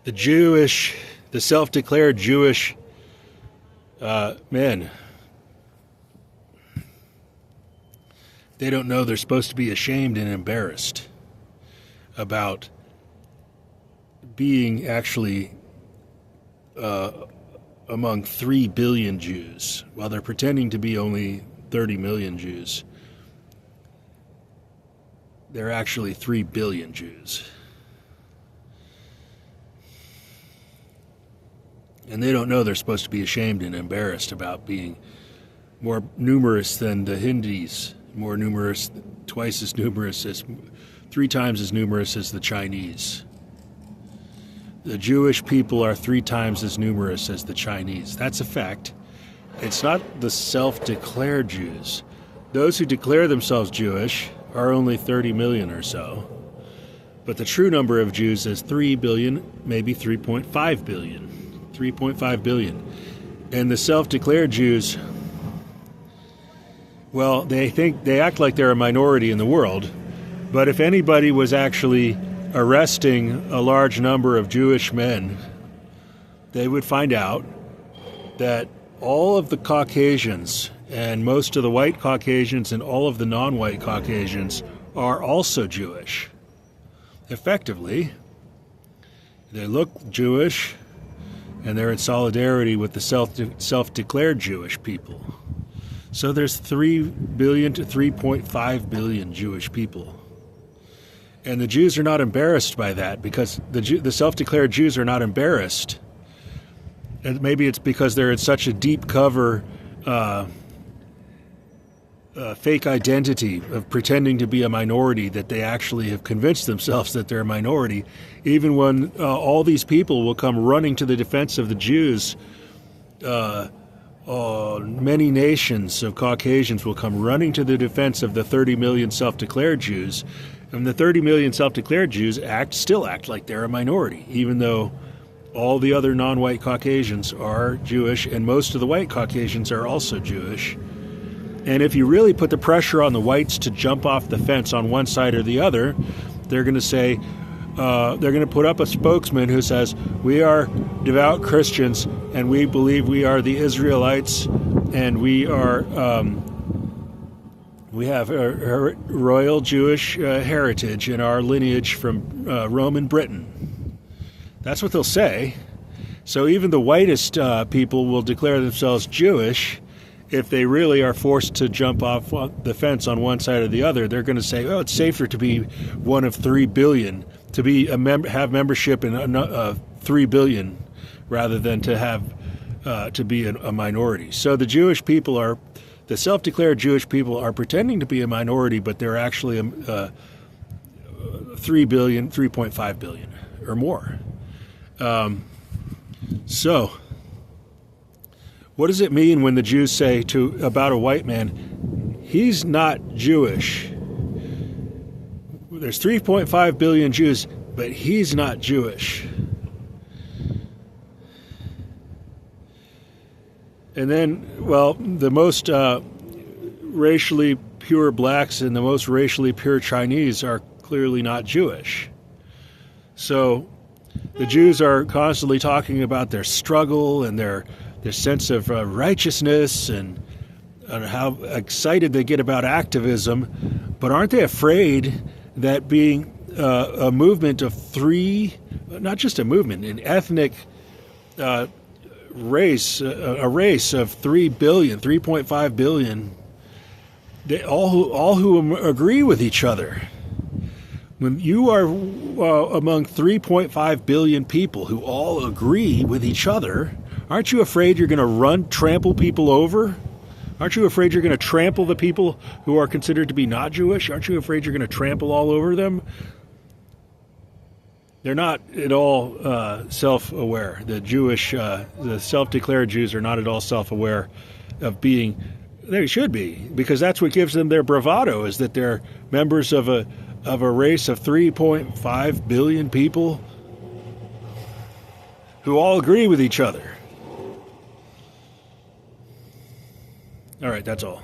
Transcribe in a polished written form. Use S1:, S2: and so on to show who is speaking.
S1: the self-declared Jewish men, they don't know they're supposed to be ashamed and embarrassed about being actually among 3 billion Jews, while they're pretending to be only 30 million Jews. They're actually 3 billion Jews. And they don't know they're supposed to be ashamed and embarrassed about being more numerous than the Hindus, more numerous, twice as numerous as, 3 times as numerous as the Chinese. The Jewish people are 3 times as numerous as the Chinese. That's a fact. It's not the self-declared Jews. Those who declare themselves Jewish are only 30 million or so. But the true number of Jews is 3 billion, maybe 3.5 billion. 3.5 billion. And the self-declared Jews, well, they act like they're a minority in the world. But if anybody was actually arresting a large number of Jewish men, they would find out that all of the Caucasians and most of the white Caucasians and all of the non-white Caucasians are also Jewish. Effectively, they look Jewish and they're in solidarity with the self-declared Jewish people. So there's 3 billion to 3.5 billion Jewish people. And the Jews are not embarrassed by that because the self-declared Jews are not embarrassed. And maybe it's because they're in such a deep cover fake identity of pretending to be a minority that they actually have convinced themselves that they're a minority. Even when all these people will come running to the defense of the Jews, many nations of Caucasians will come running to the defense of the 30 million self-declared Jews. And the 30 million self-declared Jews still act like they're a minority, even though all the other non-white Caucasians are Jewish, and most of the white Caucasians are also Jewish. And if you really put the pressure on the whites to jump off the fence on one side or the other, they're going to say, they're going to put up a spokesman who says, we are devout Christians, and we believe we are the Israelites, and we have a royal Jewish heritage in our lineage from Roman Britain. That's what they'll say. So even the whitest people will declare themselves Jewish. If they really are forced to jump off the fence on one side or the other, they're going to say, oh, it's safer to be one of 3 billion, to be have membership in 3 billion rather than to have to be a minority. So the Jewish people are, the self-declared Jewish people are pretending to be a minority, but they're actually 3 billion, 3.5 billion or more. So what does it mean when the Jews say about a white man, he's not Jewish? There's 3.5 billion Jews, but he's not Jewish. And then, well, the most racially pure blacks and the most racially pure Chinese are clearly not Jewish. So the Jews are constantly talking about their struggle and their sense of righteousness and how excited they get about activism, but aren't they afraid that being a movement of 3, not just a movement, an ethnic race, a race of 3 billion, 3.5 billion, all who agree with each other. When you are among 3.5 billion people who all agree with each other, aren't you afraid you're going to trample people over? Aren't you afraid you're going to trample the people who are considered to be not Jewish? Aren't you afraid you're going to trample all over them? They're not at all self-aware. The self-declared Jews are not at all self-aware of being. They should be, because that's what gives them their bravado, is that they're members of a race of 3.5 billion people who all agree with each other. All right, that's all.